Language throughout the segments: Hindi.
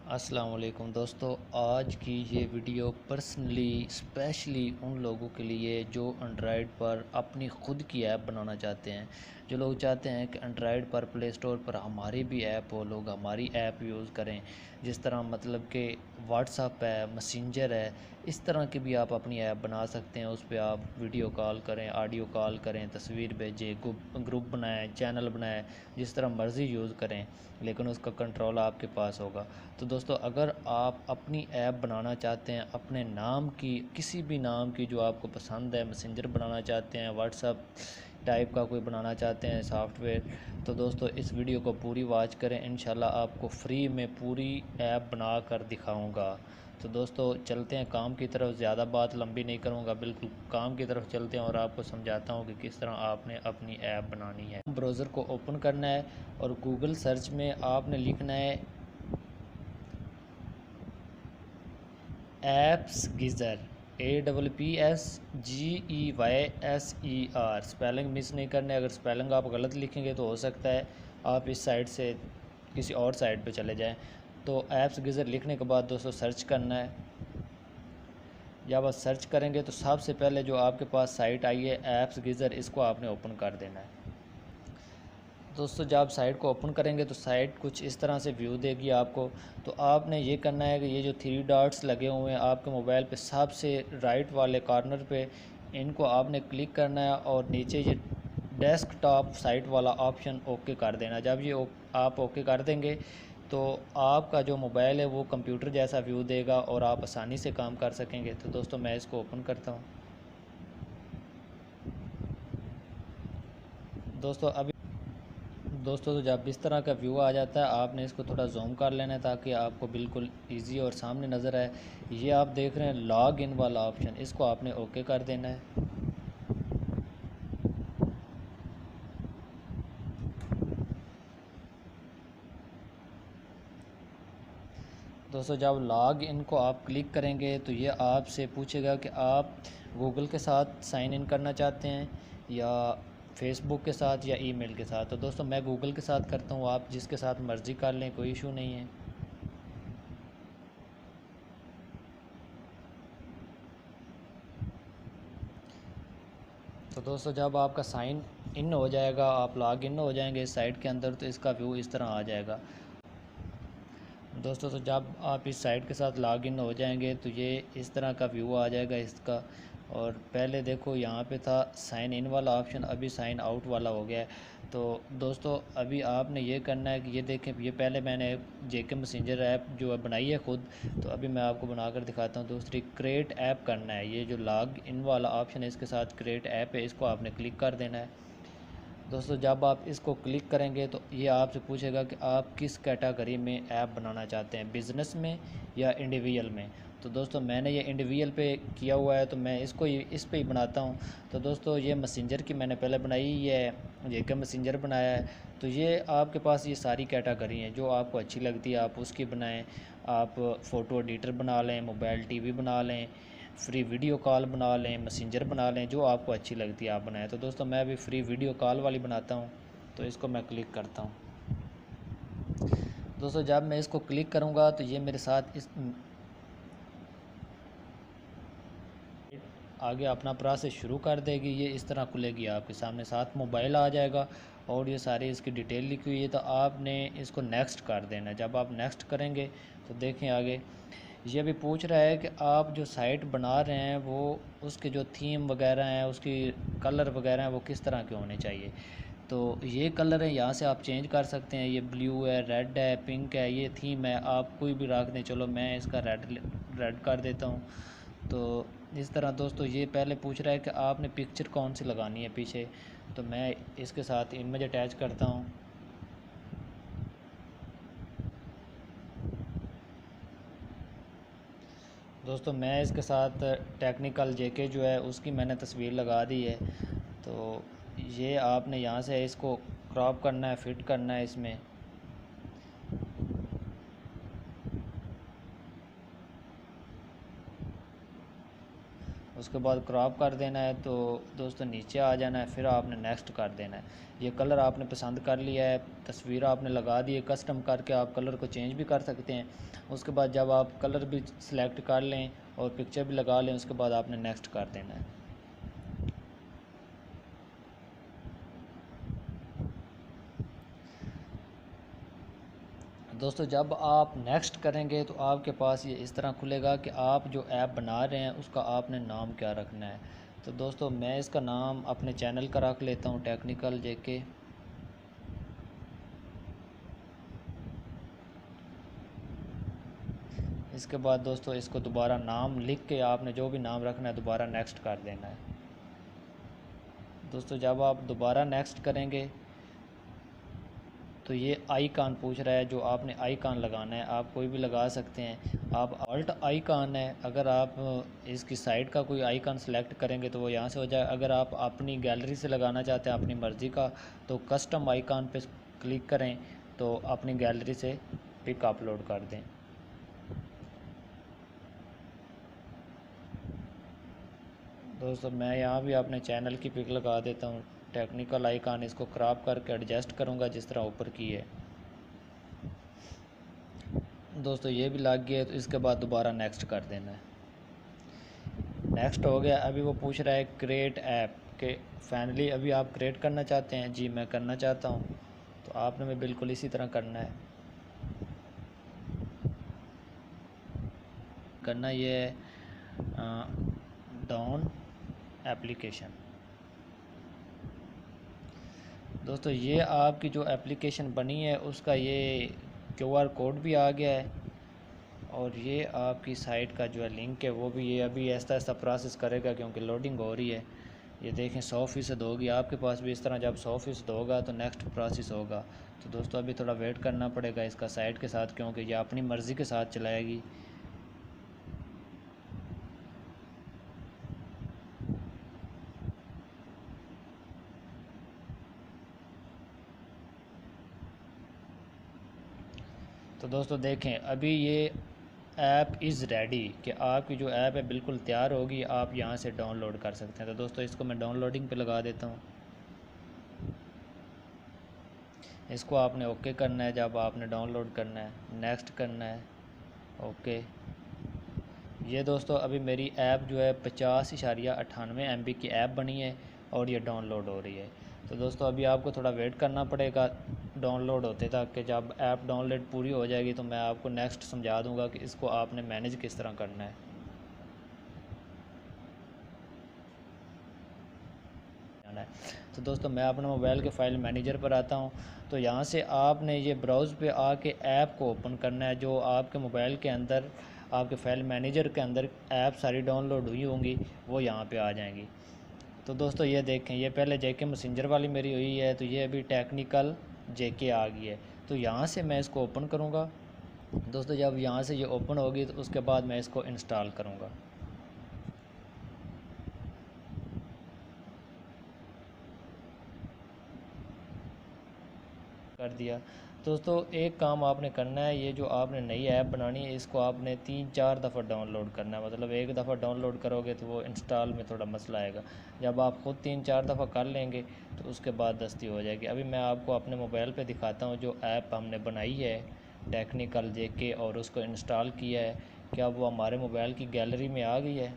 अस्सलाम वालेकुम दोस्तों। आज की ये वीडियो पर्सनली स्पेशली उन लोगों के लिए जो एंड्रॉयड पर अपनी ख़ुद की ऐप बनाना चाहते हैं। जो लोग चाहते हैं कि एंड्रॉयड पर प्ले स्टोर पर हमारी भी ऐप हो, लोग हमारी ऐप यूज़ करें। जिस तरह मतलब कि व्हाट्सअप है, मैसेंजर है, इस तरह की भी आप अपनी ऐप बना सकते हैं। उस पर आप वीडियो कॉल करें, ऑडियो कॉल करें, तस्वीर भेजें, ग्रुप बनाएं, चैनल बनाएं, जिस तरह मर्ज़ी यूज़ करें, लेकिन उसका कंट्रोल आपके पास होगा। तो दोस्तों, अगर आप अपनी ऐप बनाना चाहते हैं अपने नाम की, किसी भी नाम की जो आपको पसंद है, मैसेंजर बनाना चाहते हैं, व्हाट्सअप टाइप का कोई बनाना चाहते हैं सॉफ्टवेयर, तो दोस्तों इस वीडियो को पूरी वॉच करें। इंशाल्लाह आपको फ्री में पूरी ऐप बना कर दिखाऊंगा। तो दोस्तों चलते हैं काम की तरफ, ज़्यादा बात लंबी नहीं करूंगा, बिल्कुल काम की तरफ चलते हैं और आपको समझाता हूं कि किस तरह आपने अपनी ऐप बनानी है। ब्राउज़र को ओपन करना है और गूगल सर्च में आपने लिखना है apps geyser, APPSGEYSER। Spelling miss नहीं करने, अगर स्पेलिंग आप गलत लिखेंगे तो हो सकता है आप इस साइट से किसी और साइट पे चले जाएं। तो ऐप्स गीज़र लिखने के बाद दोस्तों सर्च करना है। जब आप सर्च करेंगे तो सबसे पहले जो आपके पास साइट आई है ऐप्स गीज़र, इसको आपने ओपन कर देना है। दोस्तों जब आप साइट को ओपन करेंगे तो साइट कुछ इस तरह से व्यू देगी आपको। तो आपने ये करना है कि ये जो थ्री डॉट्स लगे हुए हैं आपके मोबाइल पे सबसे राइट वाले कॉर्नर पे, इनको आपने क्लिक करना है और नीचे ये डेस्कटॉप साइट वाला ऑप्शन ओके कर देना। जब ये आप ओके कर देंगे तो आपका जो मोबाइल है वो कंप्यूटर जैसा व्यू देगा और आप आसानी से काम कर सकेंगे। तो दोस्तों मैं इसको ओपन करता हूँ। दोस्तों तो जब इस तरह का व्यू आ जाता है आपने इसको थोड़ा जूम कर लेना है ताकि आपको बिल्कुल इजी और सामने नज़र आए। ये आप देख रहे हैं लॉग इन वाला ऑप्शन, इसको आपने ओके कर देना है। दोस्तों जब लॉग इन को आप क्लिक करेंगे तो ये आपसे पूछेगा कि आप गूगल के साथ साइन इन करना चाहते हैं या फेसबुक के साथ या ईमेल के साथ। तो दोस्तों मैं गूगल के साथ करता हूँ, आप जिसके साथ मर्ज़ी कर लें, कोई इशू नहीं है। तो दोस्तों जब आपका साइन इन हो जाएगा, आप लॉग इन हो जाएंगे इस साइट के अंदर, तो इसका व्यू इस तरह आ जाएगा। दोस्तों तो जब आप इस साइट के साथ लॉग इन हो जाएंगे तो ये इस तरह का व्यू आ जाएगा इसका। और पहले देखो यहाँ पे था साइन इन वाला ऑप्शन, अभी साइन आउट वाला हो गया है। तो दोस्तों अभी आपने ये करना है कि ये देखें, ये पहले मैंने जेके मैसेंजर ऐप जो है बनाई है ख़ुद, तो अभी मैं आपको बनाकर दिखाता हूँ। दूसरी क्रिएट ऐप करना है, ये जो लॉग इन वाला ऑप्शन है इसके साथ क्रिएट ऐप है, इसको आपने क्लिक कर देना है। दोस्तों जब आप इसको क्लिक करेंगे तो ये आपसे पूछेगा कि आप किस कैटेगरी में ऐप बनाना चाहते हैं, बिज़नेस में या इंडिविजुअल में। तो दोस्तों मैंने ये इंडिविजुअल पे किया हुआ है तो मैं इसको इस पे ही बनाता हूँ। तो दोस्तों ये मैसेंजर की मैंने पहले बनाई, ये का मैसेंजर बनाया है। तो ये आपके पास ये सारी कैटेगरी हैं, जो आपको अच्छी लगती है आप उसकी बनाएं। आप फ़ोटो एडिटर बना लें, मोबाइल टीवी बना लें, फ्री वीडियो कॉल बना लें, मैसेंजर बना लें, जो आपको अच्छी लगती है आप बनाएं। तो दोस्तों मैं अभी फ्री वीडियो कॉल वाली बनाता हूँ, तो इसको मैं क्लिक करता हूँ। दोस्तों जब मैं इसको क्लिक करूँगा तो ये मेरे साथ इस आगे अपना प्रोसेस शुरू कर देगी। ये इस तरह खुलेगी आपके सामने, साथ मोबाइल आ जाएगा और ये सारी इसकी डिटेल लिखी हुई है। तो आपने इसको नेक्स्ट कर देना है। जब आप नेक्स्ट करेंगे तो देखें आगे ये भी पूछ रहा है कि आप जो साइट बना रहे हैं वो उसके जो थीम वगैरह हैं, उसकी कलर वगैरह हैं, वो किस तरह के होने चाहिए। तो ये कलर है, यहाँ से आप चेंज कर सकते हैं। ये ब्लू है, रेड है, पिंक है, ये थीम है, आप कोई भी रख दें। चलो मैं इसका रेड कर देता हूँ। तो इस तरह दोस्तों ये पहले पूछ रहा है कि आपने पिक्चर कौन सी लगानी है पीछे, तो मैं इसके साथ इमेज अटैच करता हूँ। दोस्तों मैं इसके साथ टेक्निकल जेके जो है उसकी मैंने तस्वीर लगा दी है। तो ये आपने यहाँ से इसको क्रॉप करना है, फिट करना है इसमें। उसके बाद क्रॉप कर देना है। तो दोस्तों नीचे आ जाना है, फिर आपने नेक्स्ट कर देना है। ये कलर आपने पसंद कर लिया है, तस्वीर आपने लगा दी है, कस्टम करके आप कलर को चेंज भी कर सकते हैं। उसके बाद जब आप कलर भी सिलेक्ट कर लें और पिक्चर भी लगा लें, उसके बाद आपने नेक्स्ट कर देना है। दोस्तों जब आप नेक्स्ट करेंगे तो आपके पास ये इस तरह खुलेगा कि आप जो ऐप बना रहे हैं उसका आपने नाम क्या रखना है। तो दोस्तों मैं इसका नाम अपने चैनल का रख लेता हूँ, टेक्निकल जेके। इसके बाद दोस्तों इसको दोबारा नाम लिख के आपने जो भी नाम रखना है दोबारा नेक्स्ट कर देना है। दोस्तों जब आप दोबारा नेक्स्ट करेंगे तो ये आइकॉन पूछ रहा है, जो आपने आइकॉन लगाना है आप कोई भी लगा सकते हैं। आप ऑल्ट आइकॉन है, अगर आप इसकी साइड का कोई आइकॉन सेलेक्ट करेंगे तो वो यहाँ से हो जाए। अगर आप अपनी गैलरी से लगाना चाहते हैं अपनी मर्ज़ी का, तो कस्टम आइकॉन पे क्लिक करें तो अपनी गैलरी से पिक अपलोड कर दें। दोस्तों मैं यहाँ भी अपने चैनल की पिक लगा देता हूँ, टेक्निकल आइकॉन। इसको क्रॉप करके एडजस्ट करूँगा जिस तरह ऊपर की है। दोस्तों ये भी लग गया है, तो इसके बाद दोबारा नेक्स्ट कर देना है। नेक्स्ट हो गया। अभी वो पूछ रहा है क्रिएट ऐप के फाइनली अभी आप क्रिएट करना चाहते हैं। जी मैं करना चाहता हूँ, तो आपने भी बिल्कुल इसी तरह करना ये है डाउन एप्लीकेशन। दोस्तों ये आपकी जो एप्लीकेशन बनी है उसका ये QR कोड भी आ गया है, और ये आपकी साइट का जो है लिंक है वो भी ये अभी ऐसा ऐसा प्रोसेस करेगा क्योंकि लोडिंग हो रही है। ये देखें 100% होगी, आपके पास भी इस तरह जब 100% होगा तो नेक्स्ट प्रोसेस होगा। तो दोस्तों अभी थोड़ा वेट करना पड़ेगा इसका साइट के साथ, क्योंकि ये अपनी मर्ज़ी के साथ चलाएगी। तो दोस्तों देखें अभी ये ऐप इज़ रेडी, कि आपकी जो ऐप है बिल्कुल तैयार होगी, आप यहाँ से डाउनलोड कर सकते हैं। तो दोस्तों इसको मैं डाउनलोडिंग पे लगा देता हूँ। इसको आपने ओके करना है, जब आपने डाउनलोड करना है नेक्स्ट करना है ओके। ये दोस्तों अभी मेरी ऐप जो है 50.98 MB की ऐप बनी है और ये डाउनलोड हो रही है। तो दोस्तों अभी आपको थोड़ा वेट करना पड़ेगा डाउनलोड होते तक, कि जब ऐप डाउनलोड पूरी हो जाएगी तो मैं आपको नेक्स्ट समझा दूंगा कि इसको आपने मैनेज किस तरह करना है। तो दोस्तों मैं अपने मोबाइल के फ़ाइल मैनेजर पर आता हूँ। तो यहाँ से आपने ये ब्राउज़ पे आके ऐप को ओपन करना है। जो आपके मोबाइल के अंदर आपके फ़ाइल मैनेजर के अंदर ऐप सारी डाउनलोड हुई होंगी वो यहाँ पे आ जाएंगी। तो दोस्तों ये देखें, ये पहले जेके मैसेंजर वाली मेरी हुई है, तो ये अभी टेक्निकल जेके आ गई है। तो यहाँ से मैं इसको ओपन करूँगा। दोस्तों जब यहाँ से ये ओपन होगी तो उसके बाद मैं इसको इंस्टॉल करूँगा। कर दिया। दोस्तों एक काम आपने करना है, ये जो आपने नई ऐप बनानी है इसको आपने 3-4 दफ़ा डाउनलोड करना है। मतलब एक दफ़ा डाउनलोड करोगे तो वो इंस्टॉल में थोड़ा मसला आएगा। जब आप ख़ुद 3-4 दफ़ा कर लेंगे तो उसके बाद दस्ती हो जाएगी। अभी मैं आपको अपने मोबाइल पे दिखाता हूँ जो ऐप हमने बनाई है टेक्निकल जेके, और उसको इंस्टॉल किया है, क्या वो हमारे मोबाइल की गैलरी में आ गई है।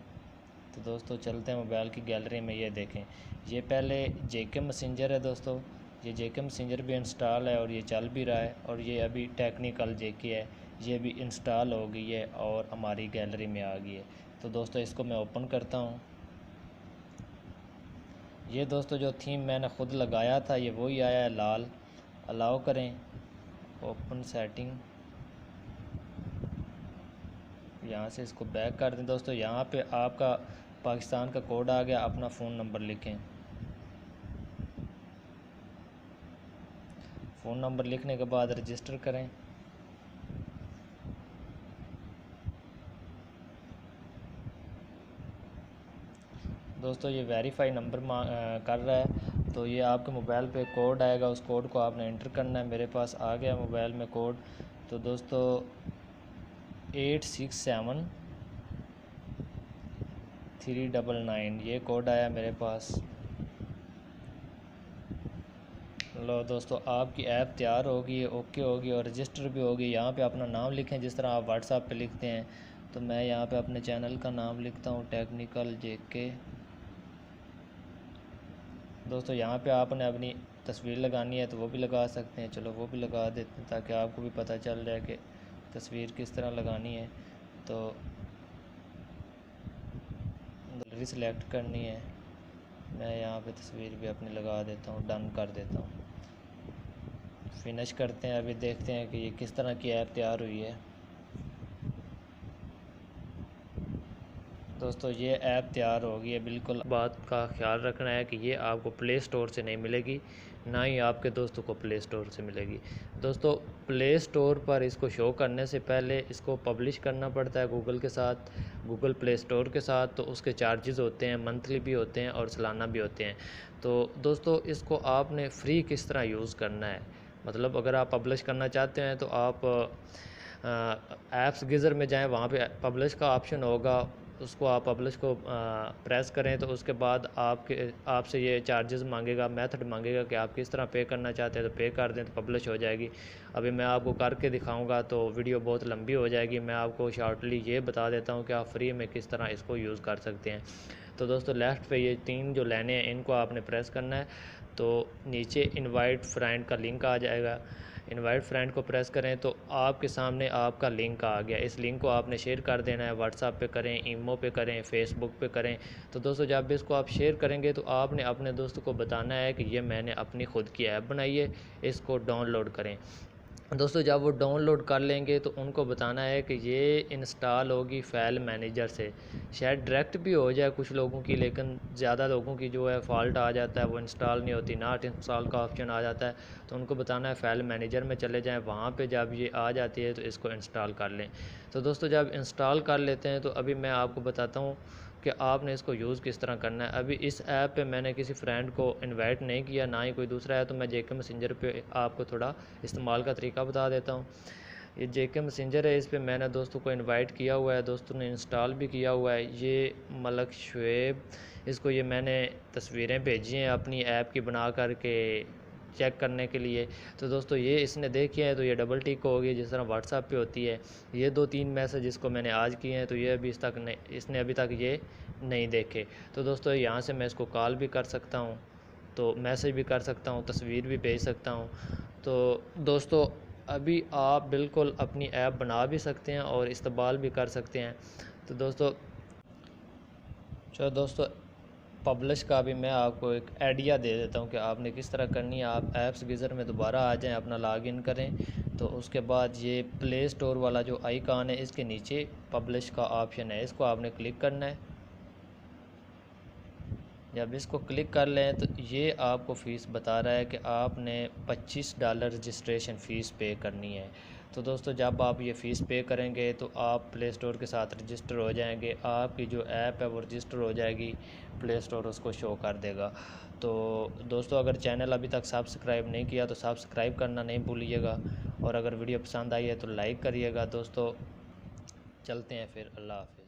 तो दोस्तों चलते हैं मोबाइल की गैलरी में। ये देखें, ये पहले जेके मैसेंजर है दोस्तों, ये जेके मैसेंजर भी इंस्टॉल है और ये चल भी रहा है, और ये अभी टेक्निकल जेके है, ये भी इंस्टॉल हो गई है और हमारी गैलरी में आ गई है। तो दोस्तों इसको मैं ओपन करता हूँ। ये दोस्तों जो थीम मैंने ख़ुद लगाया था ये वही आया है लाल। अलाउ करें, ओपन सेटिंग, यहाँ से इसको बैक कर दें। दोस्तों यहाँ पे आपका पाकिस्तान का कोड आ गया, अपना फ़ोन नंबर लिखें। फ़ोन नंबर लिखने के बाद रजिस्टर करें। दोस्तों ये वेरीफाई नंबर कर रहा है, तो ये आपके मोबाइल पे कोड आएगा, उस कोड को आपने एंटर करना है। मेरे पास आ गया मोबाइल में कोड। तो दोस्तों 867 399 ये कोड आया मेरे पास। लो दोस्तों, आपकी ऐप तैयार होगी, ओके होगी और रजिस्टर भी होगी। यहाँ पे अपना नाम लिखें जिस तरह आप व्हाट्सएप पे लिखते हैं। तो मैं यहाँ पे अपने चैनल का नाम लिखता हूँ, टेक्निकल जेके। दोस्तों यहाँ पे आपने अपनी तस्वीर लगानी है तो वो भी लगा सकते हैं। चलो वो भी लगा देते हैं ताकि आपको भी पता चल जाए कि तस्वीर किस तरह लगानी है। तो गैलरी सेलेक्ट करनी है। मैं यहाँ पे तस्वीर भी अपनी लगा देता हूँ, डन कर देता हूँ। फिनिश करते हैं। अभी देखते हैं कि ये किस तरह की ऐप तैयार हुई है। दोस्तों ये ऐप तैयार हो गई है। बिल्कुल बात का ख्याल रखना है कि ये आपको प्ले स्टोर से नहीं मिलेगी, ना ही आपके दोस्तों को प्ले स्टोर से मिलेगी। दोस्तों प्ले स्टोर पर इसको शो करने से पहले इसको पब्लिश करना पड़ता है गूगल के साथ, गूगल प्ले स्टोर के साथ। तो उसके चार्जेस होते हैं, मंथली भी होते हैं और सालाना भी होते हैं। तो दोस्तों इसको आपने फ्री किस तरह यूज़ करना है, मतलब अगर आप पब्लिश करना चाहते हैं तो आप ऐप्स गीज़र में जाएं, वहाँ पे पब्लिश का ऑप्शन होगा, उसको आप पब्लिश को प्रेस करें तो उसके बाद आपसे ये चार्जेस मांगेगा, मेथड मांगेगा कि आप किस तरह पे करना चाहते हैं। तो पे कर दें तो पब्लिश हो जाएगी। अभी मैं आपको करके दिखाऊंगा तो वीडियो बहुत लंबी हो जाएगी। मैं आपको शॉर्टली ये बता देता हूँ कि आप फ्री में किस तरह इसको यूज़ कर सकते हैं। तो दोस्तों लेफ़्ट पे ये 3 जो लाइनें हैं इनको आपने प्रेस करना है। तो नीचे इनवाइट फ्रेंड का लिंक आ जाएगा। इनवाइट फ्रेंड को प्रेस करें तो आपके सामने आपका लिंक आ गया। इस लिंक को आपने शेयर कर देना है, व्हाट्सएप पे करें, ईमो पे करें, फेसबुक पे करें। तो दोस्तों जब भी इसको आप शेयर करेंगे तो आपने अपने दोस्तों को बताना है कि ये मैंने अपनी खुद की ऐप बनाई है, इसको डाउनलोड करें। दोस्तों जब वो डाउनलोड कर लेंगे तो उनको बताना है कि ये इंस्टॉल होगी फाइल मैनेजर से। शायद डायरेक्ट भी हो जाए कुछ लोगों की, लेकिन ज़्यादा लोगों की जो है फ़ॉल्ट आ जाता है, वो इंस्टॉल नहीं होती, नॉट इंस्टॉल का ऑप्शन आ जाता है। तो उनको बताना है फाइल मैनेजर में चले जाएं, वहाँ पे जब ये आ जाती है तो इसको इंस्टॉल कर लें। तो दोस्तों जब इंस्टॉल कर लेते हैं तो अभी मैं आपको बताता हूँ कि आपने इसको यूज़ किस तरह करना है। अभी इस ऐप पे मैंने किसी फ्रेंड को इनवाइट नहीं किया, ना ही कोई दूसरा है, तो मैं जेके मैसेंजर पे आपको थोड़ा इस्तेमाल का तरीका बता देता हूँ। ये जेके मैसेंजर है, इस पे मैंने दोस्तों को इनवाइट किया हुआ है, दोस्तों ने इंस्टॉल भी किया हुआ है। ये मलक शुएब, इसको ये मैंने तस्वीरें भेजी हैं अपनी ऐप की बना कर के चेक करने के लिए। तो दोस्तों ये इसने देखी है तो ये डबल टिक होगी जिस तरह व्हाट्सएप पे होती है। ये 2-3 मैसेज इसको मैंने आज किए हैं तो ये अभी इस तक नहीं, इसने अभी तक ये नहीं देखे। तो दोस्तों यहाँ से मैं इसको कॉल भी कर सकता हूँ, तो मैसेज भी कर सकता हूँ, तस्वीर भी भेज सकता हूँ। तो दोस्तों अभी आप बिल्कुल अपनी ऐप बना भी सकते हैं और इस्तेमाल भी कर सकते हैं। तो दोस्तों चलो दोस्तों पब्लिश का भी मैं आपको एक आइडिया दे देता हूँ कि आपने किस तरह करनी है। आप ऐप्स गीज़र में दोबारा आ जाएं, अपना लॉगिन करें। तो उसके बाद ये प्ले स्टोर वाला जो आइकॉन है इसके नीचे पब्लिश का ऑप्शन है, इसको आपने क्लिक करना है। जब इसको क्लिक कर लें तो ये आपको फ़ीस बता रहा है कि आपने $25 रजिस्ट्रेशन फ़ीस पे करनी है। तो दोस्तों जब आप ये फ़ीस पे करेंगे तो आप प्ले स्टोर के साथ रजिस्टर हो जाएंगे, आपकी जो ऐप है वो रजिस्टर हो जाएगी, प्ले स्टोर उसको शो कर देगा। तो दोस्तों अगर चैनल अभी तक सब्सक्राइब नहीं किया तो सब्सक्राइब करना नहीं भूलिएगा, और अगर वीडियो पसंद आई है तो लाइक करिएगा। दोस्तों चलते हैं फिर, अल्लाह हाफ़िज़।